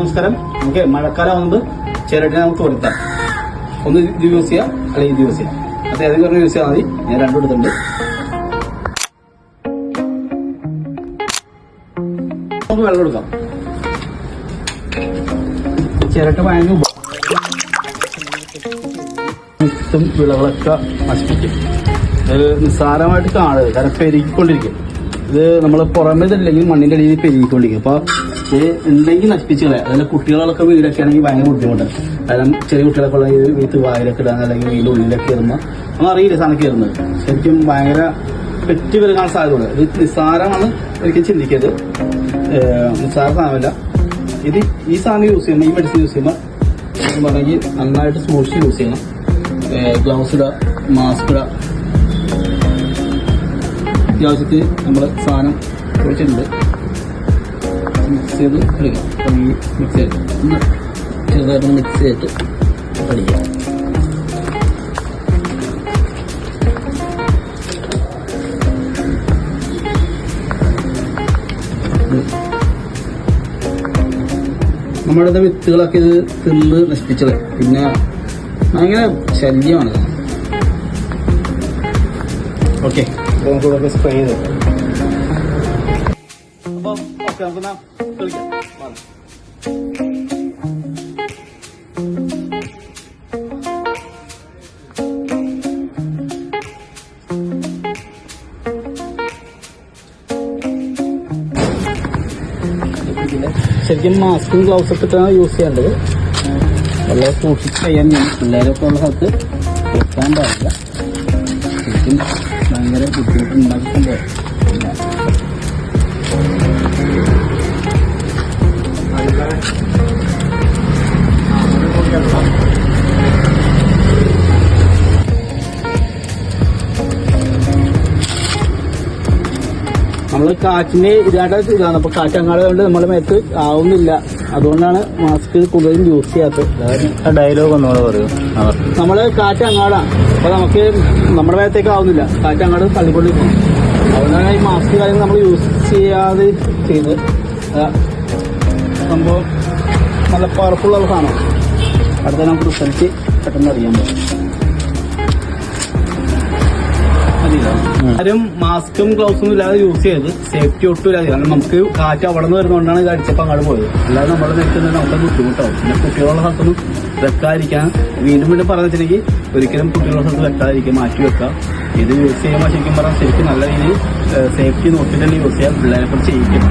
നമസ്കാരം. നമുക്ക് മഴക്കാലം ആകുമ്പോൾ ചിരട്ടിനെ നമുക്ക് കൊടുക്കാം. ഒന്ന് ഇത് യൂസ് ചെയ്യാം, അല്ലെങ്കിൽ ഇത് യൂസ് ചെയ്യാം. അത് ഏതെങ്കിലും യൂസ് ചെയ്താൽ മതി. ഞാൻ രണ്ടും എടുത്തിട്ടുണ്ട്. നമുക്ക് വെള്ളം കൊടുക്കാം. ചിരട്ട ഭയങ്കര വിളകളൊക്കെ നശിപ്പിക്കും. അത് നിസ്സാരമായിട്ട് കാണരുത്, കാരണം പെരുകിക്കൊണ്ടിരിക്കും. ഇത് നമ്മൾ പുറമേ ഇല്ലെങ്കിൽ മണ്ണിന്റെ അടിയിൽ പെരുകിക്കൊണ്ടിരിക്കും. അപ്പൊ ഇത് ഉണ്ടെങ്കിൽ നശിപ്പിച്ച് കളയാം. അതിന്റെ കുട്ടികളൊക്കെ വീടൊക്കെ ആണെങ്കിൽ ഭയങ്കര ബുദ്ധിമുട്ടാണ്. കാരണം ചെറിയ കുട്ടികളൊക്കെ ഉള്ള വീട്ട് വായിലൊക്കെ ഇടാൻ അല്ലെങ്കിൽ വീടിന്റെ ഉള്ളിലൊക്കെ കയറുമ്പോൾ നമ്മൾ അറിയില്ല സാധനം കയറുന്നത്. ശരിക്കും ഭയങ്കര പെറ്റ് പെരുകാൻ സാധ്യതയുണ്ട്. ഇത് നിസ്സാരമാണ്, ഒരിക്കലും ചിന്തിക്കരുത്. നിസ്സാര സാധനമല്ല ഇത്. ഈ സാധനം യൂസ് ചെയ്യുമ്പോൾ, ഈ മെഡിസിൻ യൂസ് ചെയ്യുമ്പോൾ പറഞ്ഞെങ്കിൽ നന്നായിട്ട് സൂക്ഷിച്ച് യൂസ് ചെയ്യണം. ഗ്ലൗസ് ഇടുക, മാസ്ക് ഇടുക. അത്യാവശ്യത്തിൽ നമ്മൾ സാധനം ഒഴിച്ചിട്ടുണ്ട്. മിക്സ് ചെയ്ത് കളിക്കാം. ഈ മിക്സ് ചെയ്ത് ഒന്ന് ചെറുതായിട്ട് മിക്സ് ചെയ്തിട്ട് കളിക്കാം. നമ്മളുടെ വിത്തുകളൊക്കെ ഇത് തിന്ന് നശിപ്പിച്ചത്. പിന്നെ ഭയങ്കര ശല്യമാണ്. ഓക്കെ, നമുക്ക് സ്പ്രേ ചെയ്ത് അപ്പം ഓക്കെ, നമുക്ക് കളിക്കാം. ശരിക്കും മാസ്കും ഗ്ലൗസ് ഒക്കെ ഇട്ടാണ് യൂസ് ചെയ്യേണ്ടത്. വളരെ സൂക്ഷിച്ച് ചെയ്യാൻ ഞാൻ പിള്ളേരൊക്കെ ഉള്ള സ്ഥലത്ത് വെക്കാൻ പാടില്ല. ശരിക്കും ഭയങ്കര ബുദ്ധിമുട്ടുണ്ടാക്കിക്കൊണ്ടോ. നമ്മള് കാറ്റിന് ഇതായിട്ട് ഇതാണ്. അപ്പൊ കാറ്റ് അങ്ങാട് കൊണ്ട് നമ്മുടെ മേത്ത് ആവുന്നില്ല. അതുകൊണ്ടാണ് മാസ്ക് കൂടുതലും യൂസ് ചെയ്യാത്തത്. ഡയലോഗ് ഒന്നുകൂടെ പറയൂ. നമ്മള് കാറ്റ് അങ്ങാടാണ്, അപ്പൊ നമുക്ക് നമ്മുടെ മേത്തേക്ക് ആവുന്നില്ല. കാറ്റ് അങ്ങാട് തള്ളിക്കൊണ്ടിരിക്കണം. അതുകൊണ്ടാണ് ഈ മാസ്ക് കാര്യങ്ങൾ നമ്മൾ യൂസ് ചെയ്യാതെ ചെയ്ത്. സംഭവം നല്ല പവർഫുള്ള സാധനം. അടുത്ത നമുക്ക് റിസൾട്ട് പെട്ടെന്ന് അറിയാൻ പറ്റും. ആരും മാസ്കും ഗ്ലൗസും ഇല്ലാതെ യൂസ് ചെയ്ത് സേഫ്റ്റി ഒട്ടും ഇല്ലാതെ. കാരണം നമുക്ക് കാറ്റ് അവിടെ നിന്ന് വരുന്നതുകൊണ്ടാണ് ഇത് അടിച്ചപ്പോൾ അങ്ങോട്ട് പോയത്. അല്ലാതെ നമ്മൾ നിൽക്കുന്നത് നമുക്ക് ബുദ്ധിമുട്ടാവും. പിന്നെ കുട്ടികളുള്ള സ്ഥലത്തൊന്നും വെക്കാതിരിക്കാൻ വീണ്ടും വീണ്ടും പറഞ്ഞു വെച്ചിട്ടുണ്ടെങ്കിൽ ഒരിക്കലും കുട്ടികളുടെ സ്ഥലത്ത് വെക്കാതിരിക്കുക, മാറ്റി വെക്കാം. ഇത് യൂസ് ചെയ്യുമ്പോൾ ശരിക്കും പറഞ്ഞാൽ ശരിക്കും നല്ല രീതിയിൽ സേഫ്റ്റി നോക്കിയിട്ട് തന്നെ യൂസ് ചെയ്യാം. പിള്ളേരെ കുറിച്ച് ചെയ്യിക്കും.